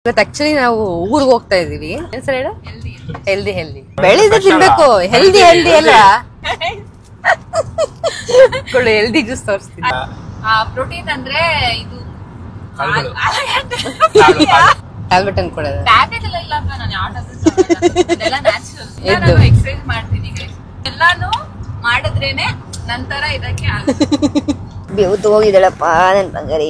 ಇವತ್ತು ಆಕ್ಚುಲಿ ನಾವು ಊರಿಗೆ ಹೋಗ್ತಾ ಇದೀವಿ. ಹೆಸರು ಹೇಳು. ಹೆಲ್ದಿ ಹೆಲ್ದಿ ಬೆಳೆದು ತಿನ್ಬೇಕು. ಹೆಲ್ದಿ ಹೆಲ್ದಿ ಅಲ್ಲ, ಹೆಲ್ದಿ ಜ್ಯೂಸ್ ತೋರಿಸ್ತೀನಿ. ಪ್ರೋಟೀನ್ ಅಂದ್ರೆ ಇದು ಟ್ಯಾಬ್ಲೆಟ್ ಅನ್ಕೊಡೋದು. ಟ್ಯಾಬ್ಲೆಟ್ ಎಲ್ಲ ಇಲ್ಲ ಅಪ್ಪ, ನಾನು ಯಾವ ಟ್ಯಾಬ್ಲೆಟ್ ಅದೆಲ್ಲ ನ್ಯಾಚುರಲ್. ನಾನು ಎಕ್ಸರ್ಸೈಸ್ ಮಾಡ್ತೀನಿ, ಎಲ್ಲಾನು ಮಾಡಿದ್ರೇನೆ ನಂತರ ಇದಕ್ಕೆ ಬೇವು ಹೋಗಿದ್ದಾಳಪ್ಪ ನನ್ ಬಂಗಾರಿ.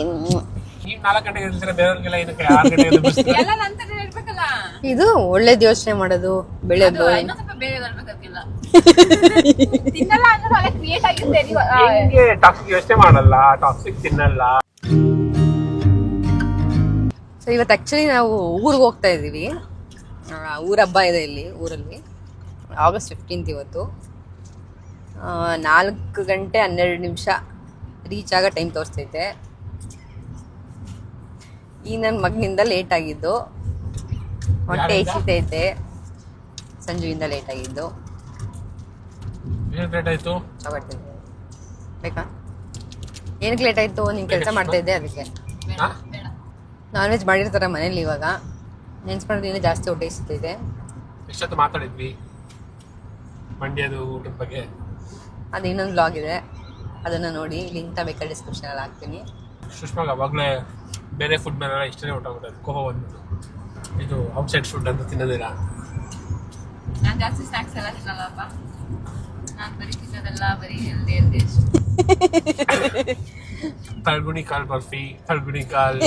ಎಲ್ಲ ನಂತರ ಇರ್ಬೇಕಲ್ಲ. ಇದು ಒಳ್ಳೇದ್ ಯೋಚನೆ ಮಾಡೋದು, ಬೆಳೆಯೋದು. ಇನ್ನೊಂದ್ ಸ್ವಲ್ಪ ಬೇರೆ ಇರ್ಬೇಕಲ್ಲ, ತಿನ್ನಲ್ಲ ಅಂದ್ರೆ ಅಲ್ಲೇ ಕ್ರಿಯೇಟ್ ಆಗಿರುತ್ತೆ. ಟಾಕ್ಸಿಕ್ ಯೋಚನೆ ಮಾಡಲ್ಲ, ಟಾಕ್ಸಿಕ್ ತಿನ್ನಲ್ಲ. ಸೊ ಇವತ್ತು ಆಕ್ಚುಲಿ ನಾವು ಊರಿಗೆ ಹೋಗ್ತಾ ಇದೀವಿ. ಊರ ಹಬ್ಬ ಇದೆ ಇಲ್ಲಿ ಊರಲ್ಲಿ. ಆಗಸ್ಟ್ 15 ಇವತ್ತು. 4 ಗಂಟೆ 12 ನಿಮಿಷ ರೀಚ್ ಆಗೋ ಟೈಮ್ ತೋರಿಸ್ತೈತೆ. ಈ ನನ್ನ ಮಗನಿಂದ ಲೇಟ್ ಆಗಿದ್ದು, ಹೊಟ್ಟೆ ಹೆಚ್ಚಿತೈತೆ. ಸಂಜುವಿಂದ ಲೇಟ್ ಆಗಿದ್ದು. ಬೇಕಾ? ಏನಕ್ಕೆ ಲೇಟ್ ಆಯ್ತು? ನೀನ್ ಕೆಲಸ ಮಾಡ್ತಾ ಇದ್ದೆ, ಅದಕ್ಕೆ. ನಾನ್ ವೆಜ್ ಮಾಡಿರ್ತಾರ ಮನೇಲಿ. ಇವಾಗ ನೆನ್ಸ್ಕೊಂಡ್ರೆ ಇನ್ನೂ ಜಾಸ್ತಿ ಹೊಟ್ಟೆ ಹೆಚ್ಚಿತೈತೆ. ಎಷ್ಟೊತ್ತು ಮಾತಾಡಿದ್ವಿ ಮಂಡ್ಯದ ಊಟದ ಬಗ್ಗೆ. ಅದು ಇನ್ನೊಂದು ಬ್ಲಾಗ್ ಇದೆ, ಅದನ್ನ ನೋಡಿ. ಲಿಂಕ್ ಬೇಕಾದ್ರೆ ಡಿಸ್ಕ್ರಿಪ್ಷನ್ ಅಲ್ಲಿ ಹಾಕ್ತೀನಿ. ಸುಷ್ಮಾಗ ಅವಾಗಲೇ ಬೇರೆ ಫುಡ್ ಮೇಲೆ ಇಷ್ಟನೇ ಊಟ ಮಾಡೋದು. ಕೋಪ ಬಂದ್ಬಿಟ್ಟು ಇದು ಔಟ್ಸೈಡ್ ಫುಡ್ ಅಂತ ತಿನ್ನೋದಿಲ್ಲ. ನಾನು ಜಾಸ್ತಿ ಸ್ನಾಕ್ಸ್ ಎಲ್ಲ ತಿನ್ನಲ್ಲಪ್ಪ. ನಾನು ಬರೀ ತಿನ್ನೋದೆಲ್ಲ ಬರೀ ಹೆಲ್ದಿ ಹೆಲ್ದಿ. ತಳ್ಗುಣಿ ಕಾಲ್ ಬರ್ಫಿ, ತಳ್ಗುಣಿ ಕಾಲ್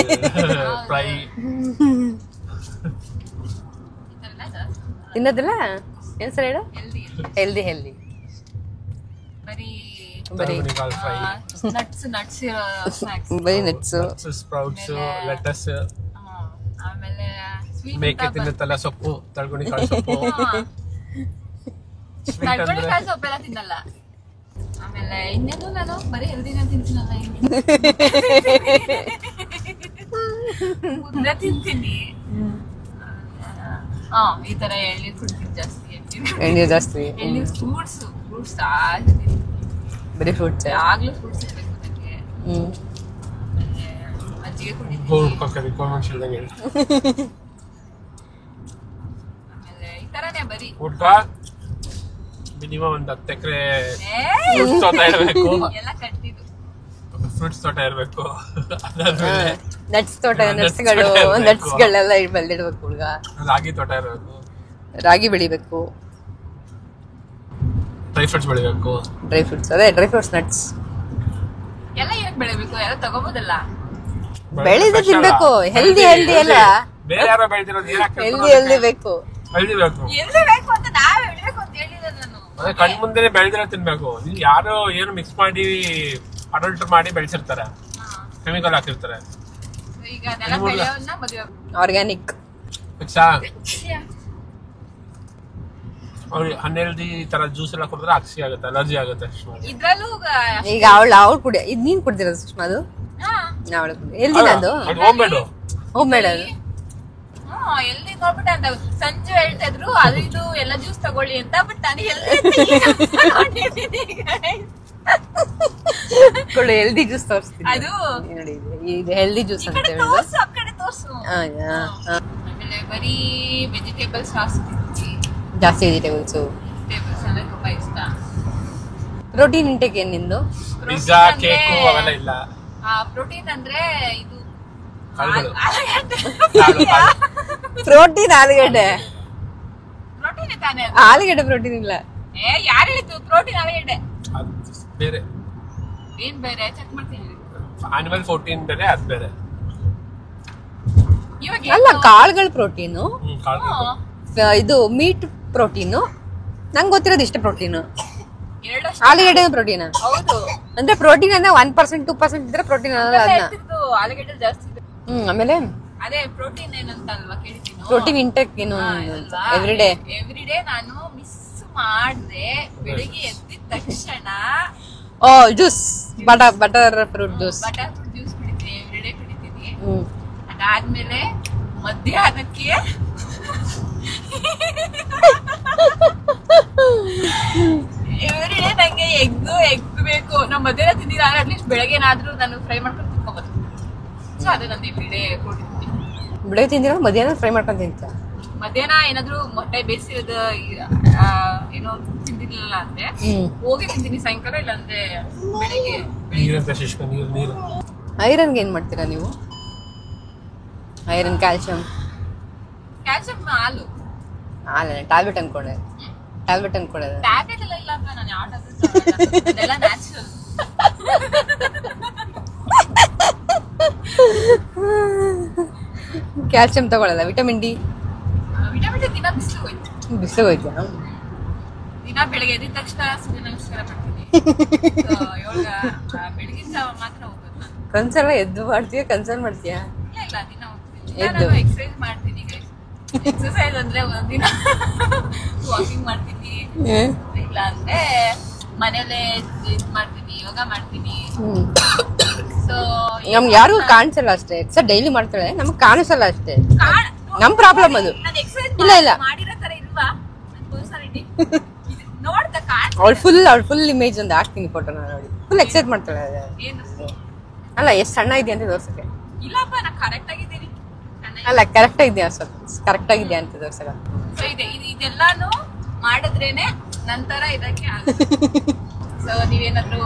ಫ್ರೈ ತಿನ್ನೋದಿಲ್ಲ. ಏನ್ ಸರ್ ಹೇಳು? ಹೆಲ್ದಿ ಹೆಲ್ದಿ ಹೆಲ್ದಿ ಬರೀ ತಳ್ಗುಣಿ ಕಾಲ್ ಫ್ರೈ, ನಟ್ಸ್ ಇರೋ ಸ್ನಾಕ್ಸ್, ಬರೀ ನಟ್ಸು, ಸ್ಪ್ರೌಟ್ಸ್, ಲೆಟಸ್, ಆಮೇಲೆ ಮೇಕೆ ತಿನ್ನುತ್ತಲ್ಲ ಸೊಪ್ಪು, ತಳ್ಗುಣಿ ಕಾಳು ಸೊಪ್ಪು. ತಳ್ಗುಣಿ ಕಾಳು ಸೊಪ್ಪೆಲ್ಲ ತಿನ್ನಲ್ಲ. ಆಮೇಲೆ ಇನ್ನೇನು ನಾನು ಬರೀ ಹೆಲ್ದಿನ ತಿಂತೀನಲ್ಲ, ಮುದ್ದೆ ತಿಂತೀನಿ. ಈ ತರ ಎಳ್ನೀರು ಕುಡ್ತೀನಿ ಜಾಸ್ತಿ. ಎಣ್ಣೆ ಜಾಸ್ತಿ. ಎಳ್ನೀರು, ಫ್ರೂಟ್ಸ್ ಬರೀ ಫ್ರೂಟ್ಸ್. ಆಗ್ಲೂ ಫ್ರೂಟ್ಸ್ ಇರಬೇಕು ನನಗೆ. ಮಜ್ಜಿಗೆ ಕುಡಿತೀನಿ. ಆಮೇಲೆ ಈ ತರನೇ ಬರೀ ಊಟ ಮಿನಿಮಮ್ ಒಂದು 10 ಎಕರೆ ಫ್ರೂಟ್ಸ್ ತೋಟ ಇರಬೇಕು. ಎಲ್ಲ ಕಟ್ಟಿದ್ದು ಫ್ರೂಟ್ಸ್ ತೋಟ ಇರಬೇಕು. ನಟ್ಸ್ ತೋಟ, ನಟ್ಸ್ಗಳೆಲ್ಲ ಬೆಳೆದಿಡ್ಬೇಕು ಹುಡುಗ. ರಾಗಿ ತೋಟ ಇರಬೇಕು, ರಾಗಿ ಬೆಳಿಬೇಕು, ಡ್ರೈ ಫ್ರೂಟ್ಸ್ ಬೆಳಿಬೇಕು. ಡ್ರೈ ಫ್ರೂಟ್ಸ್, ಅದೇ ಡ್ರೈ ಫ್ರೂಟ್ಸ್, ನಟ್ಸ್ ಎಲ್ಲ ಏನಕ್ಕೆ ಬೆಳಿಬೇಕು? ಎಲ್ಲ ತಗೋಬೋದಲ್ಲ. ಬೆಳೆದು ತಿನ್ಬೇಕು. ಹೆಲ್ದಿ ಹೆಲ್ದಿ ಅಲ್ಲ, ಬೇರೆ ಯಾರೋ ಬೆಳೆದಿರೋದು ಹೆಲ್ದಿ ಹೆಲ್ದಿ ಬೇಕು. ಹೆಲ್ದಿ ಬೇಕು, ಎಲ್ಲಿ ಬೇಕು ಅಂತ ನಾವೇ ಬೆಳಿಬೇಕು ಅಂತ ಹೇಳಿದ ನಾನು. ಅದೇ ಕಣ್ ಮುಂದೆ ಬೆಳೆದಿರೋ ತಿನ್ಬೇಕು. ಇಲ್ಲಿ ಯಾರೋ ಏನು ಮಿಕ್ಸ್ ಮಾಡಿ ಅಡಲ್ಟ್ ಮಾಡಿ ಬೆಳೆಸಿರ್ತಾರೆ, ಕೆಮಿಕಲ್ ಹಾಕಿರ್ತಾರೆ. ಈಗ ಅದೆಲ್ಲ ಬೆಳೆಯೋನ್ನ ಮದುವೆ ಆರ್ಗ್ಯಾನಿಕ್. ಅವ್ರಿಗೆ ಅನ್ಹೆಲ್ದಿ ತರ ಜ್ಯೂಸ್ ಎಲ್ಲ ಕುಡಿದ್ರೆ ಅಕ್ಸಿ ಆಗುತ್ತೆ, ಅಲರ್ಜಿ ಆಗುತ್ತೆ. ಇದ್ರಲ್ಲೂ ಈಗ ಅವಳು ಕುಡಿಯ, ಇದು ನೀನ್ ಕುಡ್ದಿರೋದು ಸುಷ್ಮಾ? ಅದು ಎಲ್ದಿನ? ಅದು ಹೋಮ್ ಮೇಡ್, ಹೋಮ್ ಮೇಡ್. ಅದು ಎಲ್ಲಿ ನೋಡ್ಬಿಟ್ಟೆ ಅಂತ ಸಂಜೆ ಹೇಳ್ತಾ ಇದ್ರು, ಅದು ಇದು ಎಲ್ಲ ಜ್ಯೂಸ್ ತಗೊಳ್ಳಿ ಅಂತ. ಬಟ್ ನಾನು ಹೆಲ್ದಿ ಜ್ಯೂಸ್ ತೋರಿಸ್ತೀನಿ. ಅದು ನೋಡಿ, ಇದು ಹೆಲ್ದಿ ಜ್ಯೂಸ್ ಅಂತ ಹೇಳಿ. ತೋರ್ಸು, ಆ ಕಡೆ ತೋರ್ಸು. ಆಮೇಲೆ ಬರೀ ವೆಜಿಟೇಬಲ್ಸ್ ಜಾಸ್ತಿ ವೆಜಿಟೇಬಲ್ಸ್. ವೆಜಿಟೇಬಲ್ಸ್ ಅಂದ್ರೆ ತುಂಬಾ ಇಷ್ಟ. ಪ್ರೋಟೀನ್ ಇಂಟೇಕ್ ಏನ್ ನಿಂದು? ಪಿಜ್ಜಾ, ಕೇಕು ಅವೆಲ್ಲ ಇಲ್ಲ. ಪ್ರೋಟೀನ್ ಅಂದ್ರೆ ಇದು ಪ್ರೋಟೀನ್ ಆಲೂಗಡ್ಡೆ. ಪ್ರೋಟೀನ್ ತಾನೇ? ಆಲೂಗಡ್ಡೆ ಪ್ರೋಟೀನ್ ಇಲ್ಲ. ಯಾರು ಹೇಳಿದ್ದು ಪ್ರೋಟೀನ್ ಆಲೂಗಡ್ಡೆ? ಬೇರೆ ಏನ್ ಬೇರೆ? ಚೆಕ್ ಮಾಡ್ತೀನಿ. ಆನಿಮಲ್ ಪ್ರೋಟೀನ್ ಬೇರೆ, ಅದು ಬೇರೆ. ಇವಾಗ ಅಲ್ಲ, ಕಾಳುಗಳ ಪ್ರೋಟೀನು, ಇದು ಮೀಟ್ ಪ್ರೋಟೀನು. ನಂಗೆ ಗೊತ್ತಿರೋದು ಇಷ್ಟ ಪ್ರೋಟೀನು. ಆಲೂಗಡ್ಡೆ ಪ್ರೋಟೀನ್. ಹೌದು, ಅಂದ್ರೆ ಪ್ರೋಟೀನ್ ಅಂದ್ರೆ 1% 2% ಇದ್ರೆ ಪ್ರೋಟೀನ್ ಅನ್ನಲ್ಲ ಅದನ್ನ. ಆಲೂಗಡ್ಡೆ ಜಾಸ್ತಿ. ಆಮೇಲೆ ಅದೇ ಪ್ರೋಟೀನ್ ಏನಂತ ಅಲ್ವಾ ಕೇಳ್ತೀನಿ. ಪ್ರೋಟೀನ್ ಇಂಟೇಕ್ ಏನು? ಎವ್ರಿಡೇ ನಾನು ಮಿಸ್ ಮಾಡ್ದೆ ಬೆಳಿಗ್ಗೆ ಎದ್ದಿದ ತಕ್ಷಣ juice, butter fruit juice. Butter fruit juice ಕುಡಿತೀನಿ, ಎವ್ರಿಡೇ ಕುಡಿತೀನಿ. ಅದಾದ್ಮೇಲೆ ಮಧ್ಯಾಹ್ನಕ್ಕೆ ಎವ್ರಿಡೇ ನಂಗೆ ಎಗ್ ಬೇಕು. ನಾವು ಮಧ್ಯಾಹ್ನ ತಿಂದಿಲ್ಲ ಅಂದ್ರೆ ಅಟ್ಲೀಸ್ಟ್ ಬೆಳಗ್ಗೆನಾದ್ರೂ ನಾನು ಫ್ರೈ ಮಾಡ್ಕೊಂಡು ತಿನ್ಕೋಬಹುದು. ಸೊ ಅದು ನಂದು ಎವ್ರಿಡೇ ಪ್ರೋಟೀನ್. ಬೆಳಗ್ಗೆ ತಿಂದಿರೋ ಮಧ್ಯಾಹ್ನ ಫ್ರೈ ಮಾಡ್ಕೊಂಡು ತಿಂತ. ಮಧ್ಯಾಹ್ನ ಏನಾದ್ರು ಮೊಟ್ಟೆ ಬೇಯಿಸಿರೋದು ಏನೋ ತಿಂದಿರ್ಲಿಲ್ಲ ಅಂದ್ರೆ ಹೋಗಿ ತಿಂತೀನಿ ಸಾಯಂಕಾಲ, ಇಲ್ಲಾಂದ್ರೆ ಬೆಳಿಗ್ಗೆ. ನೀರು ಐರನ್ಗೆ ಏನ್ ಮಾಡ್ತೀರಾ ನೀವು? ಐರನ್, ಕ್ಯಾಲ್ಸಿಯಂ ಹಾಲು ಟ್ಯಾಬ್ಲೆಟ್ ಅನ್ಕೊಂಡೆ. ಟ್ಯಾಬ್ಲೆಟ್ ಟ್ಯಾಬ್ಲೆಟ್ ಎಲ್ಲ ಇಲ್ಲ ಅಂತ ನಾನು ಯಾವ ಟ್ಯಾಬ್ಲೆಟ್ ಅದೆಲ್ಲ ನ್ಯಾಚುರಲ್. ಕ್ಯಾಲ್ಸಿಯಂ ತಗೊಳ್ಳಲ್ಲ. ವಿಟಮಿನ್ ಡಿ ದಿನ ಬಿಸಿಲು ಹೋಯ್ತು. ದಿನ ಬೆಳಗ್ಗೆ ಎದ್ದ ತಕ್ಷಣ ಸೂರ್ಯ ನಮಸ್ಕಾರ ಮಾಡ್ತೀನಿ. ಬೆಳಗಿನ ಜಾವ ಮಾತ್ರ ಹೋಗೋದು ನಾನು. ಕನ್ಸಲ್ಲ ಎದ್ದು ಮಾಡ್ತೀಯ? ಕನ್ಸಲ್ ಮಾಡ್ತೀಯ? ಇಲ್ಲ ದಿನ ಹೋಗ್ತೀನಿ. ಎಕ್ಸರ್ಸೈಸ್ ಮಾಡ್ತೀನಿ. ಎಕ್ಸರ್ಸೈಸ್ ಅಂದ್ರೆ ಒಂದಿನ ವಾಕಿಂಗ್ ಮಾಡ್ತೀನಿ, ಇಲ್ಲ ಅಂದ್ರೆ ಮನೇಲೆ ಇದ್ ಮಾಡ್ತೀನಿ, ಯೋಗ ಮಾಡ್ತೀನಿ. ಸೊ ನಮ್ಗೆ ಯಾರು ಕಾಣಿಸಲ್ಲ ಅಷ್ಟೇ. ಎಕ್ಸರ್ ಡೈಲಿ ಮಾಡ್ತಾಳೆ, ನಮ್ಗೆ ಕಾಣಿಸಲ್ಲ ಅಷ್ಟೇ. ನಮ್ ಪ್ರಾಬ್ಲಮ್ ಅದು. ಇಲ್ಲ ಮಾಡಿರೋ ತರ ಇಲ್ವಾ ಪರ್ಸನಾಲಿಟಿ? ನೋಡ್ದ ಅವಳು ಫುಲ್ ಇಮೇಜ್ ಒಂದು ಹಾಕ್ತೀನಿ ಫೋಟೋ ನೋಡಿ. ಫುಲ್ ಎಕ್ಸೈಟ್ ಮಾಡ್ತಾಳೆ. ಅಲ್ಲ ಎಷ್ಟು ಸಣ್ಣ ಇದೆಯಾ ಅಂತ ತೋರ್ಸಕ್ಕೆ. ಇಲ್ಲಪ್ಪ ನಾ ಕರೆಕ್ಟ್ ಆಗಿದ್ದೀನಿ. ಅಲ್ಲ ಕರೆಕ್ಟ್ ಆಗಿದೆಯಾ ಕರೆಕ್ಟ್ ಆಗಿದೆಯಾ ಅಂತ ತೋರ್ಸಕ. ಸೊ ಇದೆಲ್ಲಾನು ಮಾಡಿದ್ರೇನೆ ನಂತರ ಇದಕ್ಕೆ ಸೊ ನೀವೇನಾದ್ರು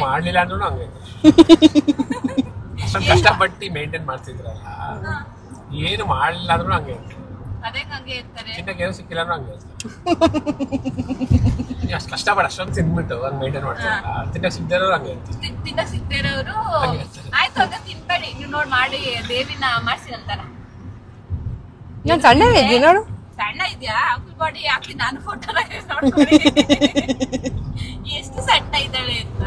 ಮಾಡ್ಲಿಲ್ಲ ಅಂದ್ರೂ ಹಂಗೆ ಅಷ್ಟೊಂದು ಕಷ್ಟಪಟ್ಟು ಮೇಂಟೈನ್ ಮಾಡ್ತಿದ್ರಲ್ಲ, ಏನು ಮಾಡ್ಲಿಲ್ಲ ಅಂದ್ರೂ ಹಂಗೆ ಅದೇ ಹಂಗೆ ಇರ್ತಾರೆ. ತಿನ್ನಕ್ಕೆ ಏನು ಸಿಕ್ಕಿಲ್ಲ ಅಂದ್ರೂ ಹಂಗೆ ಅಷ್ಟು ಕಷ್ಟಪಟ್ಟು ಅಷ್ಟೊಂದು ತಿನ್ಬಿಟ್ಟು ಹಂಗೆ ಮೇಂಟೈನ್ ಮಾಡ್ತಾರಲ್ಲ, ತಿನ್ನಕ್ಕೆ ಸಿಗ್ದಿರೋರು ಹಂಗೆ ತಿನ್ನಕ್ಕೆ ಸಿಗ್ದಿರೋರು ಆಯ್ತು ಅದ ತಿನ್ಬೇಡಿ ನೀವು ನೋಡಿ ಮಾಡಿ ದೇವಿನ ಮಾಡ್ಸಿರಂತಾರ. ನಾನು ಸಣ್ಣ ಇದ್ದೀನಿ ನೋಡು. ಸಣ್ಣ ಇದೆಯಾ? ಫುಲ್ ಬಾಡಿ ಹಾಕ್ತೀನಿ ನಾನು ಫೋಟೋನ ನೋಡ್ಕೊಳ್ಳಿ ಎಷ್ಟು ಸಣ್ಣ ಇದ್ದಾಳೆ ಅಂತ.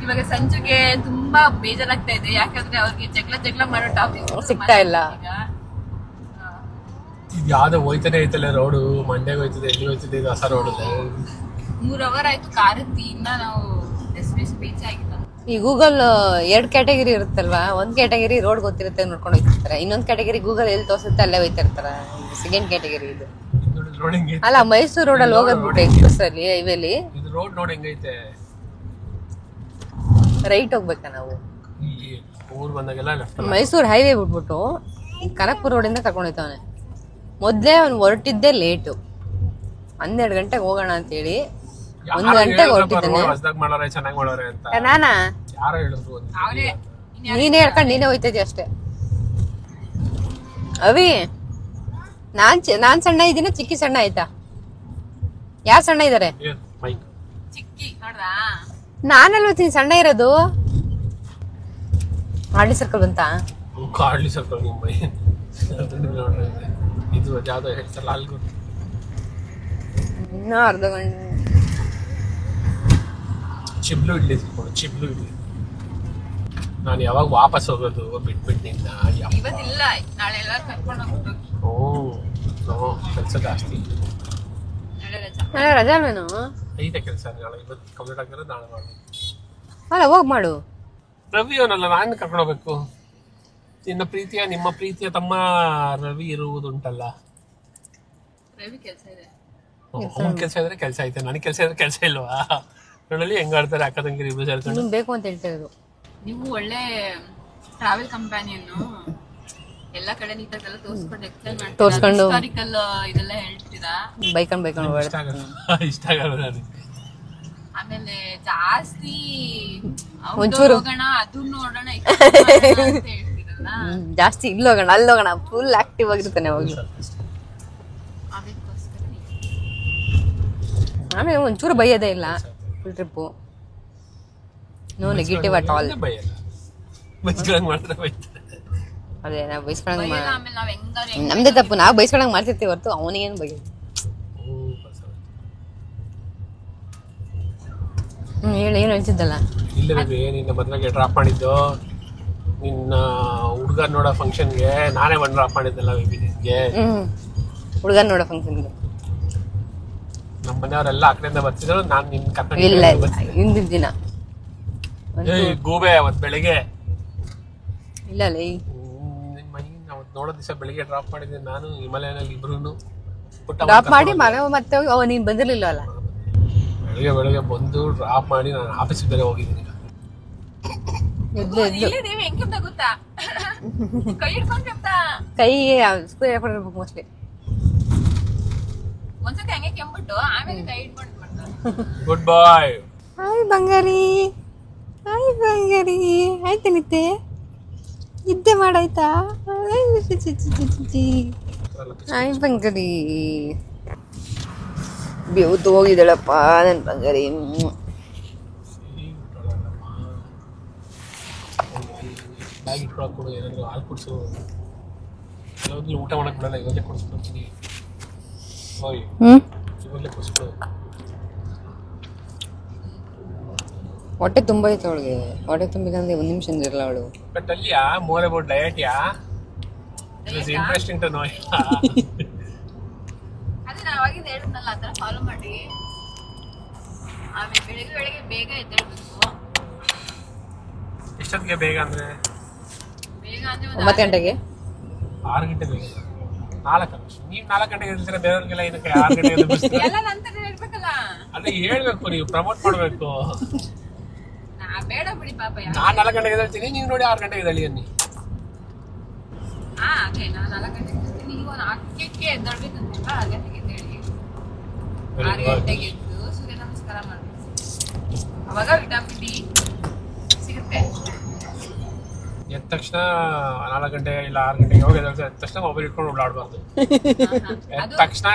ಇವಾಗ ಸಂಜುಗೆ ತುಂಬಾ ಬೇಜಾರಾಗ್ತಾ ಇದೆ, ಯಾಕಂದ್ರೆ ಅವ್ರಿಗೆ ಜಗಳ ಮಾಡೋ ಟಾಪಿಕ್ ಸಿಗ್ತಾ ಇಲ್ಲ. ಇದು ಯಾವ್ದೋ ಹೋಯ್ತಾನೆ ಐತಲ್ಲ ರೋಡು, ಮಂಡ್ಯಗೆ ಹೋಯ್ತದೆ, ಎಲ್ಲಿ ಹೋಯ್ತದೆ ಇದು ಹೊಸ ರೋಡ್. 3 ಅವರ್ ಆಯ್ತು ಕಾರತ್ತಿ, ಇನ್ನ ನಾವು ಬೀಚ್ ಆಗಿಲ್ಲ. ಈ ಗೂಗಲ್ 2 ಕ್ಯಾಟಗರಿ ಇರುತ್ತಲ್ವಾ. ಒಂದ್ ಕ್ಯಾಟಗರಿ ರೋಡ್ ಗೊತ್ತಿರುತ್ತೆ ನೋಡ್ಕೊಂಡು ಹೋಗ್ತಿರ್ತಾರೆ, ಇನ್ನೊಂದ್ ಕ್ಯಾಟಗರಿ ಗೂಗಲ್ ಎಲ್ಲಿ ತೋರಿಸುತ್ತೆ ಅಲ್ಲೇ ಹೋಯ್ತಾ ಇರ್ತಾರ. ಸೆಕೆಂಡ್ ಕ್ಯಾಟಗರಿ ಇದು. ಅಲ್ಲ ಮೈಸೂರು ರೋಡಲ್ಲಿ ಹೋಗೋದ್ಬಿಟ್ಟು ಎಕ್ಸ್ಪ್ರೆಸ್ ಅಲ್ಲಿ ಹೈವೇಲಿ ರೋಡ್ ನೋಡಿ ಹೆಂಗೈತೆ. ರೈಟ್ ಹೋಗ್ಬೇಕಾ ನಾವು? ಊರ್ ಬಂದಾಗೆಲ್ಲ ಮೈಸೂರು ಹೈವೇ ಬಿಟ್ಬಿಟ್ಟು ಕನಕಪುರ ರೋಡಿಂದ ಕರ್ಕೊಂಡು ಹೋಯ್ತವನೆ. ಮೊದ್ಲೇ ಅವ್ನು ಹೊರಟಿದ್ದೆ ಲೇಟು, 12 ಗಂಟೆಗೆ ಹೋಗೋಣ ಅಂತೇಳಿ 1 ಗಂಟೆಗೆ ಹೊರಟಿದ್ದಾನೆ. ಚೆನ್ನಾಗಿ ಮಾಡೋರೆ ಅಂತ ನಾನಾ ಯಾರೋ ಹೇಳಿದ್ರು, ನೀನೇ ಹೇಳ್ಕೊಂಡು ನೀನೇ ಹೋಯ್ತಿದ್ದಿ ಅಷ್ಟೇ. ಅವಿ ನಾನ್ ಸಣ್ಣ ಇದ್ದೀನ, ಚಿಕ್ಕಿ ಸಣ್ಣ ಆಯ್ತಾ? ಯಾರು ಸಣ್ಣ ಇದಾರೆ? ಚಿಕ್ಕಿ ನೋಡ್ದಾ? ನಾನಲ್ವ ಸಣ್ಣ ಇರೋದು. ಆರ್ಡಿ ಸರ್ಕಲ್ ಬಂತ? ಕಾರ್ಡ್ಲಿ ಸರ್ಕಲ್ ಮುಂಬೈ ಇದು ಯಾವ್ದೋ ಹೇಳ್ತಾರಲ್ಲ ಅಲ್ಗೂ ಇನ್ನೂ ಅರ್ಧ ಗಂಟೆ. ಚಿಬ್ಲು ಇಡ್ಲಿ ಸಿಕ್ಕೊಂಡು ಚಿಬ್ಲು ಇಡ್ಲಿ. ನಾನು ಯಾವಾಗ ವಾಪಸ್ ಹೋಗೋದು ಬಿಟ್ಬಿಟ್ಟು ನಿನ್ನ ಇವತ್ತಿಲ್ಲ, ನಾಳೆ ಎಲ್ಲ ಕರ್ಕೊಂಡು ಹೋಗ್ಬೇಕು. ಕೆಲಸ ಜಾಸ್ತಿ. ನಾಳೆ ರಜಾ ಅಲ್ವೇನು? ಐತೆ ಕೆಲಸ. ನಾಳೆ ಇವತ್ತು ಕಂಪ್ಲೀಟ್ ಆಗಿದ್ರೆ ನಾಳೆ ಮಾಡ್ಬೇಕು. ಅಲ್ಲ ಹೋಗ್ ಮಾಡು. ರವಿ ಅವನಲ್ಲ, ನಾನು ಕರ್ಕೊಂಡು ಹೋಗ್ಬೇಕು. ನಿಮ್ಮ ಪ್ರೀತಿಯ ತಮ್ಮ ರವಿ ಇರುವುದುಂಟಲ್ಲ. ರವಿ ಕೆಲಸ ಇದೆ. ಅವ್ನ ಕೆಲಸ ಇದ್ರೆ ಕೆಲಸ ಐತೆ, ನನಗೆ ಕೆಲಸ ಇದ್ರೆ ಕೆಲಸ ಇಲ್ವಾ? ನೋಡಲಿ ಹೆಂಗ್ ಆಡ್ತಾರೆ ಅಕ್ಕ ತಂಗಿರಿ ಇಬ್ರು ಸೇರ್ಕೊಂಡು. ಬೇಕು ಅಂತ ಹೇಳ್ತಾ ಇರೋದು. ನೀವು ಒಳ್ಳೆ ಟ್ರಾವೆಲ್ ಕಂಪ್ಯಾನಿಯನ್ನು ಎಲ್ಲ ಕಡೆ ನೀಟಾಗೆಲ್ಲ ತೋರಿಸ್ಕೊಂಡು ಹಿಸ್ಟಾರಿಕಲ್ ಇದೆಲ್ಲ ಹೇಳ್ತೀರಾ. ಬೈಕೊಂಡ್ ಇಷ್ಟ ಆಗಲ್ಲ ನನಗೆ. ಆಮೇಲೆ ಜಾಸ್ತಿ ಒಂಚೂರು ಹೋಗೋಣ ಅದು ನೋಡೋಣ ಅಂತ ಹೇಳ್ತೀರಲ್ಲ, ಜಾಸ್ತಿ ಇಲ್ಲಿ ಹೋಗೋಣ ಅಲ್ಲಿ ಹೋಗೋಣ, ಫುಲ್ ಆಕ್ಟಿವ್ ಆಗಿರ್ತಾನೆ ಅವಾಗ. ಆಮೇಲೆ ಒಂಚೂರು ಬೈಯೋದೇ ಇಲ್ಲ. Full trip no negative at all. ಅದೇ ನಾವು ಬೈಸ್ಕೊಳಂಗ್ ನಮ್ದೇ ತಪ್ಪು, ನಾವು ಬೈಸ್ಕೊಳಂಗ್ ಮಾಡ್ತಿರ್ತೀವಿ ಹೊರತು ಅವನಿಗೇನು ಬೈಯೋದು. ಹೇಳಿ ಏನು ಹೇಳ್ತಿದ್ದಲ್ಲ. ಇಲ್ಲ ರವಿ, ನಿನ್ನ ಮದ್ವೆಗೆ ಡ್ರಾಪ್ ಮಾಡಿದ್ದು, ನಿನ್ನ ಹುಡುಗ ನೋಡೋ ಫಂಕ್ಷನ್ಗೆ ನಾನೇ ಬಂದು ಡ್ರಾಪ್ ಮಾಡಿದ್ದಲ್ಲ ನಿನ್ಗೆ. ಹುಡುಗ ನೋಡೋ ಫಂಕ್ಷನ್ಗೆ ನಮ್ಮ ಮನೆಯವರೆಲ್ಲ ಆ ಕಡೆಯಿಂದ ಬರ್ತಿದ್ರು, ನಾನು ನಿನ್ನ ಕರ್ಕೊಂಡು. ಇಲ್ಲ ಹಿಂದಿನ ದಿನ ಗೂಬೆ ಅವತ್ತು ಬೆಳಿಗ್ಗೆ ಇಲ್ಲ ಅವತ್ತು ನೋಡೋ ದಿವಸ ಬೆಳಿಗ್ಗೆ ಡ್ರಾಪ್ ಮಾಡಿದ್ದೆ ನಾನು, ಹಿಮಾಲಯನಲ್ಲಿ ಇಬ್ರು ಡ್ರಾಪ್ ಮಾಡಿ ಮತ್ತೆ ನೀನ್ ಬಂದಿರ್ಲಿಲ್ಲ ಅಲ್ಲ. ಬೆಳಿಗ್ಗೆ ಬಂದು ಡ್ರಾಪ್ ಮಾಡಿ ನಾನು ಆಫೀಸಿಗೆ ಬೇರೆ ಹೋಗಿದ್ದೀನಿ. ಎದ್ದು ಎದ್ದು ಇಲ್ಲಿ ನೀವು ಹೆಂಗ್ ಕೆಮ್ತಾ ಗೊತ್ತಾ? ಕೈ ಹಿಡ್ಕೊಂಡ್ ಕೆಮ್ತಾ. ಕೈ ಸ್ಪ್ರೇ ಹಾಕೊಂಡಿರ್ಬೇಕು ಮೋಸ್ಟ್ಲಿ. ಒಂದ್ಸತಿ ಹಂಗೆ ಕೆಮ್ಬಿಟ್ಟು ಆಮೇಲೆ ಕೈ ಹಿಡ್ಕೊಂಡು ಮಾಡ್ತಾರೆ. ಗುಡ್ ಬಾಯ್. ಹಾಯ್ ಬಂಗಾರಿ, ಹಾಯ್ ಬಂಗಾರಿ. ಆಯ್ತಾ ನಿದ್ದೆ? ನಿದ್ದೆ ಮಾಡಾಯ್ತಾ? ಹಾಯ್ ಬಂಗಾರಿ. ಬೇವತ್ತು ಹೋಗಿದ್ದಾಳಪ್ಪ ನನ್ನ ಬಂಗಾರಿ. ಬ್ಯಾಗ್ ಇಟ್ಕೊಳಕ್ ಕೊಡು, ಏನಾದ್ರು ಹಾಲು ಕುಡಿಸು. ಕೆಲವೊಂದು ಊಟ ಮಾಡಕ್ ಬಿಡಲ್ಲ, ಇವತ್ತೇ ಕುಡಿಸ್ಕೊಡ್ತೀನಿ. ಹೋಯ್ ಇವತ್ತೇ ಕುಡಿಸ್ಕೊಡು. ಹೊಟ್ಟೆ ತುಂಬ ಐತೆ ಅವಳಿಗೆ. ಹೊಟ್ಟೆ ತುಂಬಿದೆ ಅಂದ್ರೆ 1 ನಿಮಿಷ ಇರಲ್ಲ ಅವಳು. ಬಟ್ ಅಲ್ಲಿಯಾ more about diet yeah it's interesting to know. ಅದೇ ನಾನು ಅವಾಗಿಂದ ಹೇಳಿದ್ನಲ್ಲ ಆ ಥರ ಫಾಲೋ ಮಾಡಿ. ಆಮೇಲೆ ಬೆಳಿಗ್ಗೆ ಬೇಗ ಎದ್ದೇಳ್ಬೇಕು. ಎಷ್ಟೊತ್ತಿಗೆ ಬೇಗ ಅಂದ್ರೆ? ಬೇಗ ಅಂದ್ರೆ 9 ಗಂಟೆಗೆ. 6 ಗಂಟೆ ಬೇಗ. 4 ನೀವು 4 ಗಂಟೆಗೆ ಎದ್ದಿದ್ರೆ ಬೇರೆಯವ್ರಿಗೆಲ್ಲ ಏನಕ್ಕೆ 6 ಗಂಟೆಗೆ ಎಬ್ಬಿಸ್ತೀರ? ಎಲ್ಲ ನಂತರ ಹೇಳ್ಬೇಕಲ್ಲ. ಅದೇ ಹೇಳ್ಬೇಕು, ನೀವು ಪ್ರಮೋಟ್ ಮಾಡ್ಬೇಕು. ನಾ ಬೇಡ ಬಿಡಿ ಪಾಪ. ನಾನ್ 4 ಗಂಟೆಗೆ ಎದ್ದೇಳ್ತೀನಿ, ನೀವು ನೋಡಿ 6 ಗಂಟೆಗೆ ಎದ್ದೇಳಿ ಅನ್ನಿ. ಅದೇ ನಾನು 4 ಗಂಟೆಗೆ ಎದ್ದೇಳ್ತೀನಿ, ನೀವು 4ಕ್ಕೆ ಎದ್ದೇಳ್ಬೇಕಂತಿಲ್ಲ. 6 ಗಂಟೆಗೆ ಎದ್ದೇಳಿ 6 ಗಂಟೆಗೆ ಎದ್ದು ಸೂರ್ಯ ನಮಸ್ಕಾರ ಮಾಡ್ಬೇಕು. ಅವಾಗ ವಿಟಮಿನ್ ಡಿ ಸಿಗುತ್ತೆ. ಎದ್ದ ತಕ್ಷಣ 4 ಗಂಟೆ ಇಲ್ಲ 6 ಗಂಟೆಗೆ ಹೋಗಿ ಎದ್ದ ತಕ್ಷಣ ಮೊಬೈಲ್ ಇಟ್ಕೊಂಡು ಓಡಾಡಬಾರ್ದು. ಎದ್ದ ತಕ್ಷಣ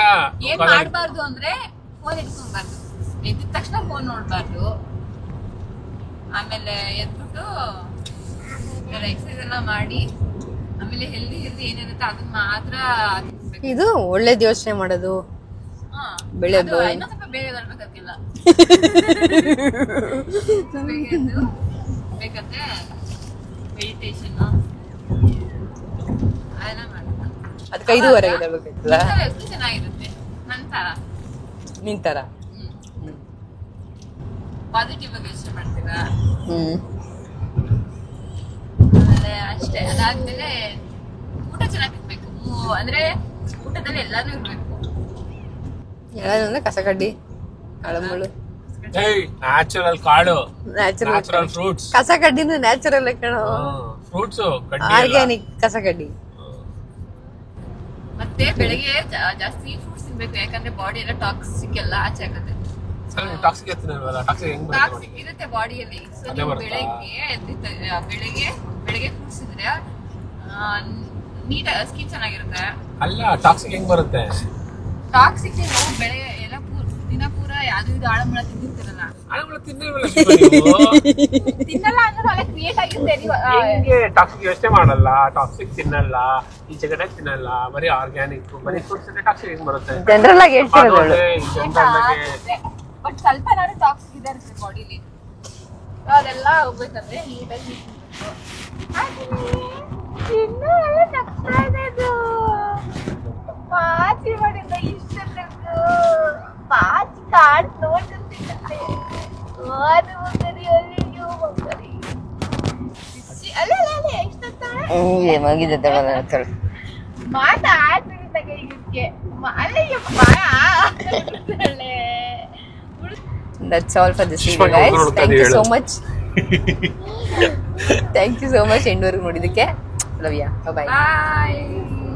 ಏನ್ ಮಾಡಬಾರ್ದು ಅಂದ್ರೆ ಫೋನ್ ಇಟ್ಕೊಬಾರ್ದು. ಎದ್ದ ತಕ್ಷಣ ಫೋನ್ ನೋಡ್ಬಾರ್ದು. ಆಮೇಲೆ ಎದ್ಬಿಟ್ಟು ಎಕ್ಸರ್ಸೈಸ್ ಎಲ್ಲ ಮಾಡಿ ಆಮೇಲೆ ಹೆಲ್ದಿ ಏನಿರುತ್ತೆ ಅದನ್ನ ಮಾತ್ರ ತಿನ್ಬೇಕು. ಇದು ಒಳ್ಳೇದು ಯೋಚನೆ ಮಾಡೋದು. ಬೆಳೆಯೋದು ಇನ್ನೂ ಸ್ವಲ್ಪ ಬೇಗ ಬರ್ಬೇಕಲ್ಲ. ಬೇಕಂದ್ರೆ ಮೆಡಿಟೇಷನ್ ಅದೆಲ್ಲ ಮಾಡ್ಬೇಕು. ಅದಕ್ಕೆ 5:30ಗೆ ಎದ್ದೇಳ್ಬೇಕಿತ್ತಲ್ಲ. ಎಷ್ಟು ಚೆನ್ನಾಗಿರುತ್ತೆ ನಂತರ ನಿಂತರ. ಪಾಸಿಟಿವ್ ಆಗಿ ಯೋಚನೆ ಮಾಡ್ತೀರಾ. ಹ್ಮ್ ಆಮೇಲೆ ಅಷ್ಟೇ. ಅದಾದ್ಮೇಲೆ ಊಟ ಚೆನ್ನಾಗಿ ತಿನ್ಬೇಕು. ಅಂದ್ರೆ ಊಟದಲ್ಲಿ ಎಲ್ಲಾನು ಇರ್ಬೇಕು. ಹೇಳೋದಂದ್ರೆ ಕಸ ಕಡ್ಡಿ, ಅಳಮುಳು, ನ್ಯಾಚುರಲ್ ಕಾಳು, ನ್ಯಾಚುರಲ್ ನ್ಯಾಚುರಲ್ ಫ್ರೂಟ್ಸ್. ಕಸ ಕಡ್ಡಿನ ನ್ಯಾಚುರಲ್ ಕಣೋ. ಫ್ರೂಟ್ಸ್ ಆರ್ಗ್ಯಾನಿಕ್ ಕಸ ಕಡ್ಡಿ. ಮತ್ತೆ ಬೆಳಿಗ್ಗೆ ಜಾಸ್ತಿ ಫ್ರೂಟ್ಸ್ ತಿನ್ಬೇಕು. ಯಾಕಂದ್ರೆ ಬಾಡಿ ಎಲ್ಲ ಟಾಕ್ಸಿಕ್ ಎಲ್ಲ ಆಚೆ ಆಗುತ್ತೆ. ಟಾಕ್ಸಿಕ್ ಎತ್ತಿನಲ್ವಲ್ಲ, ಟಾಕ್ಸಿಕ್ ಹೆಂಗ್ ಬರುತ್ತೆ? ಟಾಕ್ಸಿಕ್ ಇರುತ್ತೆ ಬಾಡಿಯಲ್ಲಿ. ಸೊ ನೀವು ಬೆಳಿಗ್ಗೆ ಫ್ರೂಟ್ಸ್ ಇದ್ರೆ ನೀಟ್ ಸ್ಕಿನ್ ಚೆನ್ನಾಗಿರುತ್ತೆ. ಅಲ್ಲ, ಟಾಕ್ಸಿಕ್ ಹೆಂಗ್ ಬರುತ್ತೆ? ಟಾಕ್ಸಿಕ್ ನೀವು ಬೆಳಗ್ಗೆ ಎಲ್ಲ ದಿನ ಪೂರ ಯಾವ್ದು ಇದು ಆಳಮಳ ತಿಂದಿರ್ತೀರಲ್ಲ. ಆಳಮಳ ತಿನ್ನಲ್ವಲ್ಲ ನೀವು? ತಿನ್ನಲ್ಲ ಅಂದ್ರೆ ಅಲ್ಲ ಕ್ರಿಯೇಟ್ ಆಗಿರುತ್ತೆ. ನೀವು ಹೆಂಗೆ ಟಾಕ್ಸಿಕ್ ಯೋಚನೆ ಮಾಡಲ್ಲ, ಟಾಕ್ಸಿಕ್ ತಿನ್ನಲ್ಲ, ಈಚೆಗಡೆ ತಿನ್ನಲ್ಲ, ಬರೀ ಆರ್ಗ್ಯಾನಿಕ್, ಬರೀ ಫ್ರೂಟ್ಸ್ ಇದ್ರೆ ಟಾಕ್ಸಿಕ್ ಹೆಂಗ್ ಬರುತ್ತೆ? ಜನರಲ್ ಆಗಿ ಹೇಳ್ತಿರೋದು. ಬಟ್ ಸ್ವಲ್ಪ ಏನಾದ್ರು ಟಾಕ್ಸಿಕ್ ಇದೆ ಇರುತ್ತೆ ಬಾಡಿಲಿ. ಅದೆಲ್ಲ ಹೋಗ್ಬೇಕಂದ್ರೆ ನೀಟಾಗಿ ಪಾಚಿ ಮಾಡಿದ ಇಷ್ಟೊಂದು ಪಾಚಿ ಕಾಡ್ ನೋಡ್ತಿರುತ್ತೆ. ಅದು ಒಂದರಿ ಅಲ್ಲಿಯೂ ಒಂದರಿ ಅಲ್ಲ ಎಷ್ಟೊತ್ತಾಳೆ ಮಗಿದೆ ಮಾತಾಡ್ತಿದ್ದಾಗ ಇದಕ್ಕೆ ಅಲ್ಲಿಗೆ ಬಾಳೆ. That's all for this video, guys. Thank you so much. Thank you so much. ಎಂಡ್ವರೆಗೂ ನೋಡಿದ್ದಕ್ಕೆ. Love ya. Bye bye. Bye.